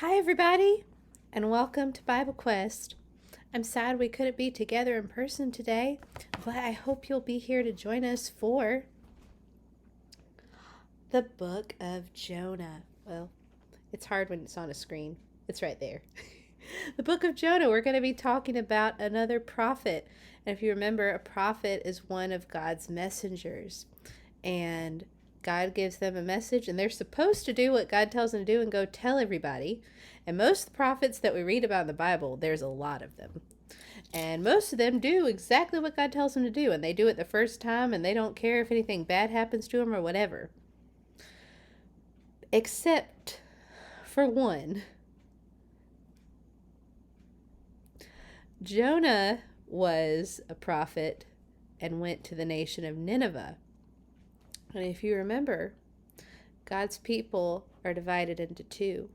Hi, everybody, and welcome to Bible Quest. I'm sad we couldn't be together in person today, but I hope you'll be here to join us for the book of Jonah. Well, it's hard when it's on a screen. It's right there. The book of Jonah, we're going to be talking about another prophet. And if you remember, a prophet is one of God's messengers. And God gives them a message, and they're supposed to do what God tells them to do and go tell everybody. And most of the prophets that we read about in the Bible, there's a lot of them. And most of them do exactly what God tells them to do, and they do it the first time, and they don't care if anything bad happens to them or whatever. Except for one. Jonah was a prophet and went to the nation of Nineveh. And if you remember, God's people are divided into two,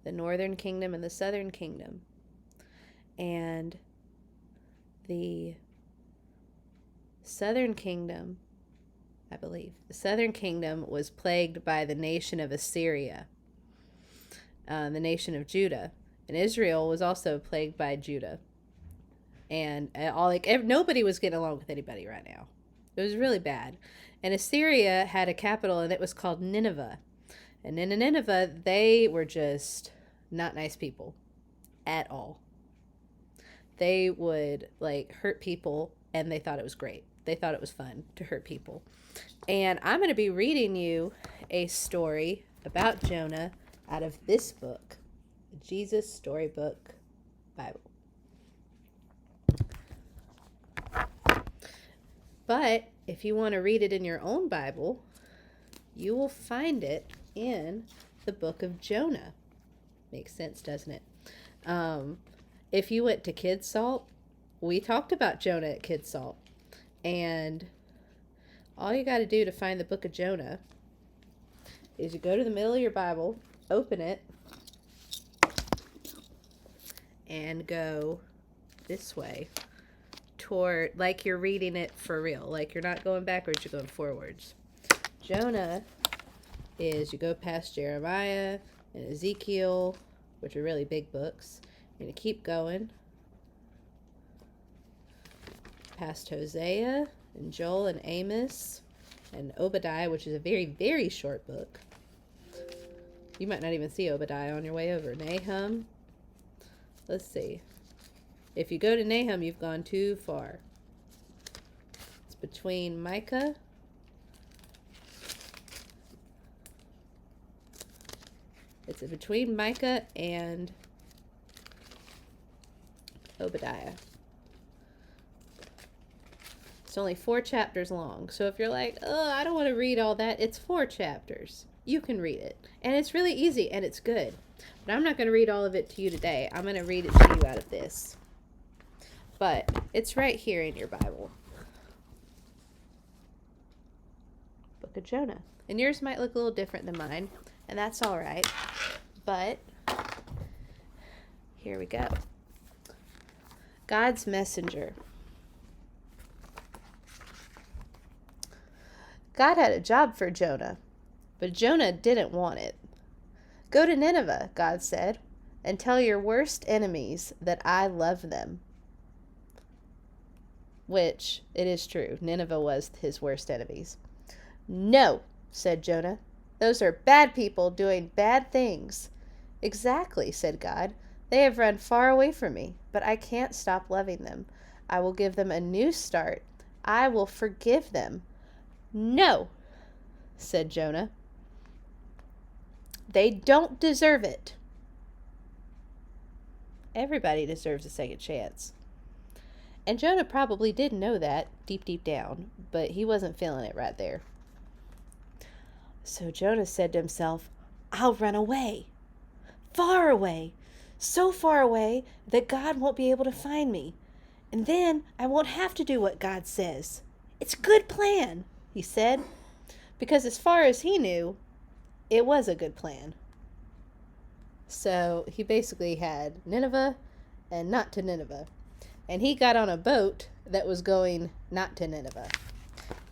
the northern kingdom and the southern kingdom. And the southern kingdom, the southern kingdom was plagued by the nation of Assyria, the nation of Judah. And Israel was also plagued by Judah. And nobody was getting along with anybody right now. It was really bad. And Assyria had a capital, and it was called Nineveh. And in Nineveh, they were just not nice people at all. They would hurt people, and they thought it was great. They thought it was fun to hurt people. And I'm going to be reading you a story about Jonah out of this book, the Jesus Storybook Bible. But if you want to read it in your own Bible, you will find it in the book of Jonah. Makes sense, doesn't it? If you went to Kid Salt, we talked about Jonah at Kid Salt. And all you got to do to find the book of Jonah is you go to the middle of your Bible, open it, and go this way. Toward, like you're reading it for real, like you're not going backwards, you're going forwards. Jonah is, you go past Jeremiah and Ezekiel, which are really big books. You're going to keep going past Hosea and Joel and Amos and Obadiah, which is a very, very short book. You might not even see Obadiah on your way over. Nahum. Let's see. If you go to Nahum, you've gone too far. It's between Micah and Obadiah. It's only 4 chapters long. So if you're like, oh, I don't want to read all that, it's 4 chapters. You can read it. And it's really easy and it's good. But I'm not going to read all of it to you today. I'm going to read it to you out of this. But it's right here in your Bible. Book of Jonah. And yours might look a little different than mine, and that's all right. But here we go. God's messenger. God had a job for Jonah, but Jonah didn't want it. Go to Nineveh, God said, and tell your worst enemies that I love them. Which, it is true, Nineveh was his worst enemies. No, said Jonah. Those are bad people doing bad things. Exactly, said God. They have run far away from me, but I can't stop loving them. I will give them a new start. I will forgive them. No, said Jonah. They don't deserve it. Everybody deserves a second chance. And Jonah probably did know that deep, deep down, but he wasn't feeling it right there. So Jonah said to himself, I'll run away, far away, so far away that God won't be able to find me. And then I won't have to do what God says. It's a good plan, he said, because as far as he knew, it was a good plan. So he basically had Nineveh and not to Nineveh. And he got on a boat that was going not to Nineveh.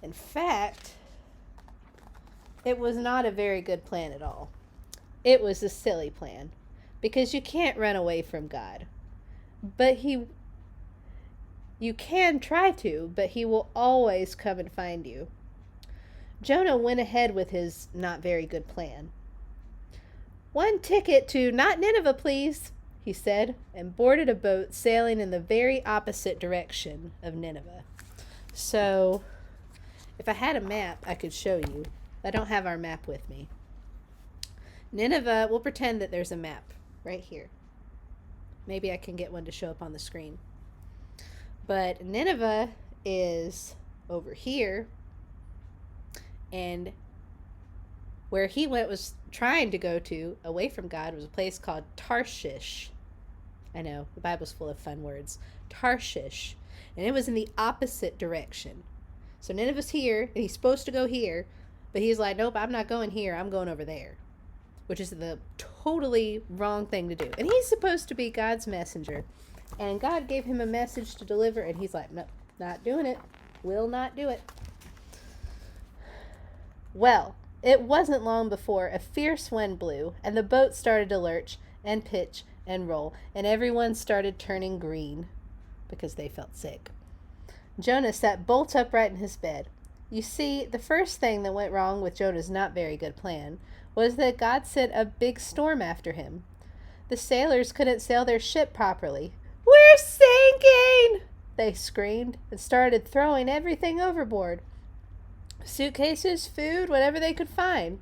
In fact, it was not a very good plan at all. It was a silly plan because you can't run away from God. But you can try to, but he will always come and find you. Jonah went ahead with his not very good plan. "One ticket to not Nineveh, please," he said, and boarded a boat sailing in the very opposite direction of Nineveh. So, if I had a map, I could show you. I don't have our map with me. Nineveh, we'll pretend that there's a map right here. Maybe I can get one to show up on the screen. But Nineveh is over here, and where he was trying to go to, away from God, was a place called Tarshish. I know, the Bible's full of fun words. Tarshish. And it was in the opposite direction. So Nineveh's here, and he's supposed to go here, but he's like, nope, I'm not going here, I'm going over there. Which is the totally wrong thing to do. And he's supposed to be God's messenger. And God gave him a message to deliver, and he's like, nope, not doing it. Will not do it. Well, it wasn't long before a fierce wind blew, and the boat started to lurch and pitch and roll, and everyone started turning green because they felt sick. Jonah sat bolt upright in his bed. You see, the first thing that went wrong with Jonah's not very good plan was that God sent a big storm after him. The sailors couldn't sail their ship properly. "We're sinking!" they screamed and started throwing everything overboard. Suitcases, food, whatever they could find.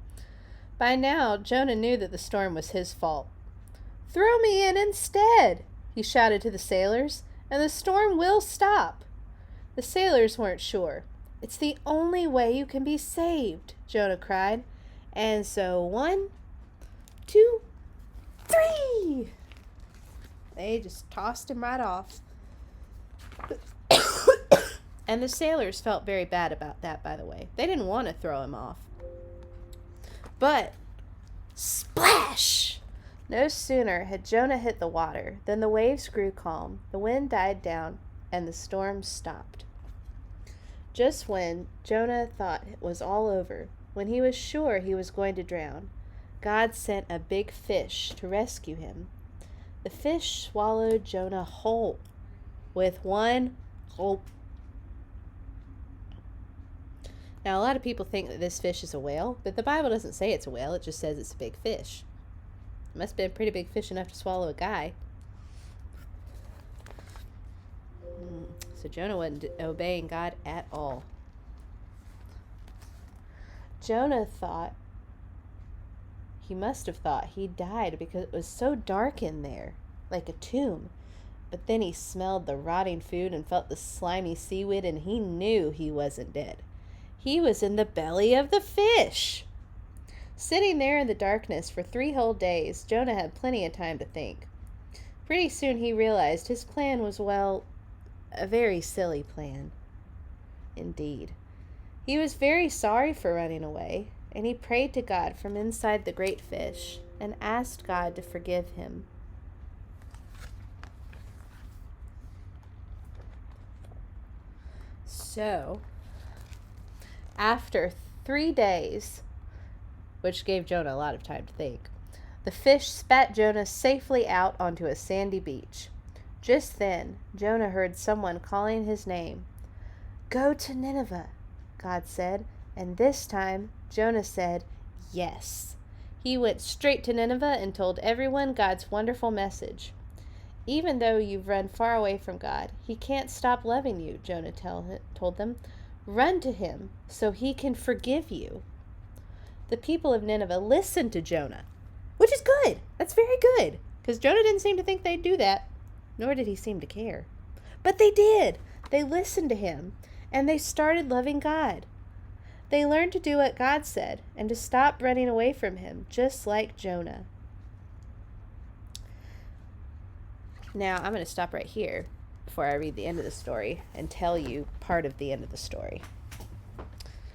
By now, Jonah knew that the storm was his fault. "Throw me in instead," he shouted to the sailors, "and the storm will stop." The sailors weren't sure. "It's the only way you can be saved," Jonah cried. And so 1, 2, 3. They just tossed him right off. And the sailors felt very bad about that, by the way. They didn't want to throw him off. But, splash! No sooner had Jonah hit the water than the waves grew calm, the wind died down, and the storm stopped. Just when Jonah thought it was all over, when he was sure he was going to drown, God sent a big fish to rescue him. The fish swallowed Jonah whole, with one gulp. Now, a lot of people think that this fish is a whale, but the Bible doesn't say it's a whale, it just says it's a big fish. It must have been a pretty big fish enough to swallow a guy. So Jonah wasn't obeying God at all. Jonah must have thought he died because it was so dark in there, like a tomb. But then he smelled the rotting food and felt the slimy seaweed, and he knew he wasn't dead. He was in the belly of the fish. Sitting there in the darkness for 3 whole days, Jonah had plenty of time to think. Pretty soon he realized his plan was, well, a very silly plan. Indeed. He was very sorry for running away, and he prayed to God from inside the great fish and asked God to forgive him. So, after 3 days, which gave Jonah a lot of time to think, the fish spat Jonah safely out onto a sandy beach. Just then, Jonah heard someone calling his name. "Go to Nineveh," God said, and this time Jonah said yes. He went straight to Nineveh and told everyone God's wonderful message. Even though you've run far away from God, he can't stop loving you, Jonah told them. Run to him so he can forgive you. The people of Nineveh listened to Jonah, which is good. That's very good, because Jonah didn't seem to think they'd do that, nor did he seem to care. But they did. They listened to him, and they started loving God. They learned to do what God said and to stop running away from him, just like Jonah. Now, I'm going to stop right here before I read the end of the story and tell you part of the end of the story.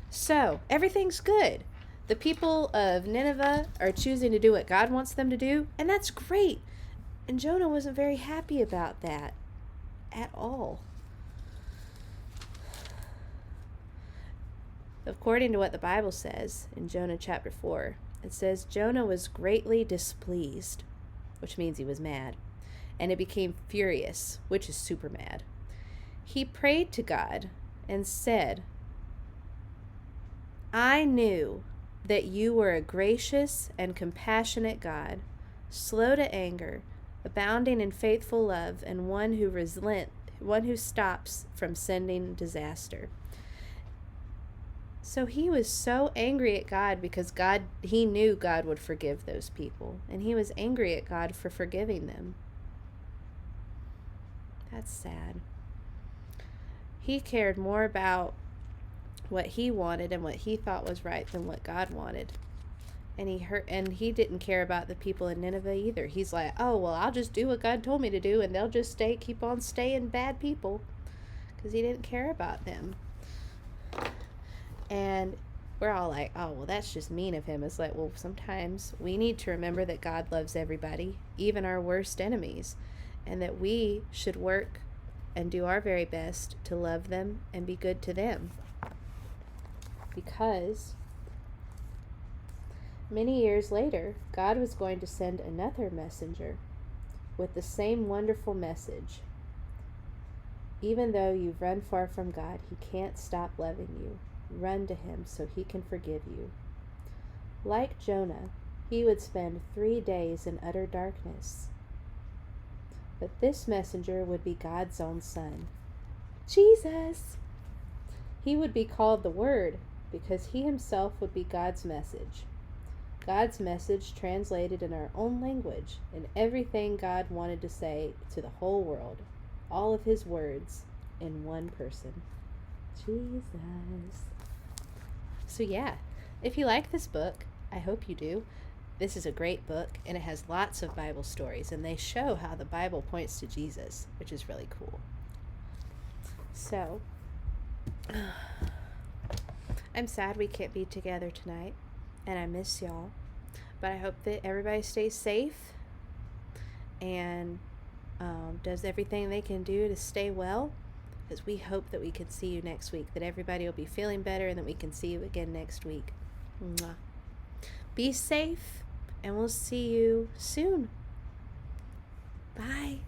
So, everything's good. The people of Nineveh are choosing to do what God wants them to do, and that's great. And Jonah wasn't very happy about that at all. According to what the Bible says in Jonah chapter 4, It says, Jonah was greatly displeased, which means he was mad, and it became furious, which is super mad. He prayed to God and said, I knew that you were a gracious and compassionate God, slow to anger, abounding in faithful love, and one who stops from sending disaster. So he was so angry at God because he knew God would forgive those people, and he was angry at God for forgiving them. That's sad. He cared more about what he wanted and what he thought was right than what God wanted. And he didn't care about the people in Nineveh either. He's like, oh, well, I'll just do what God told me to do, and they'll just keep on staying bad people, because he didn't care about them. And we're all like, oh, well, that's just mean of him. It's like, well, sometimes we need to remember that God loves everybody, even our worst enemies, and that we should work and do our very best to love them and be good to them. Because many years later, God was going to send another messenger with the same wonderful message. Even though you've run far from God, he can't stop loving you. Run to him so he can forgive you. Like Jonah, he would spend 3 days in utter darkness. But this messenger would be God's own son, Jesus. He would be called the Word because he himself would be God's message. God's message translated in our own language, and everything God wanted to say to the whole world. All of his words in one person. Jesus. So yeah, if you like this book, I hope you do. This is a great book, and it has lots of Bible stories, and they show how the Bible points to Jesus, which is really cool. So, I'm sad we can't be together tonight, and I miss y'all, but I hope that everybody stays safe and does everything they can do to stay well, because we hope that we can see you next week, that everybody will be feeling better, and that we can see you again next week. Mwah. Be safe, and we'll see you soon. Bye.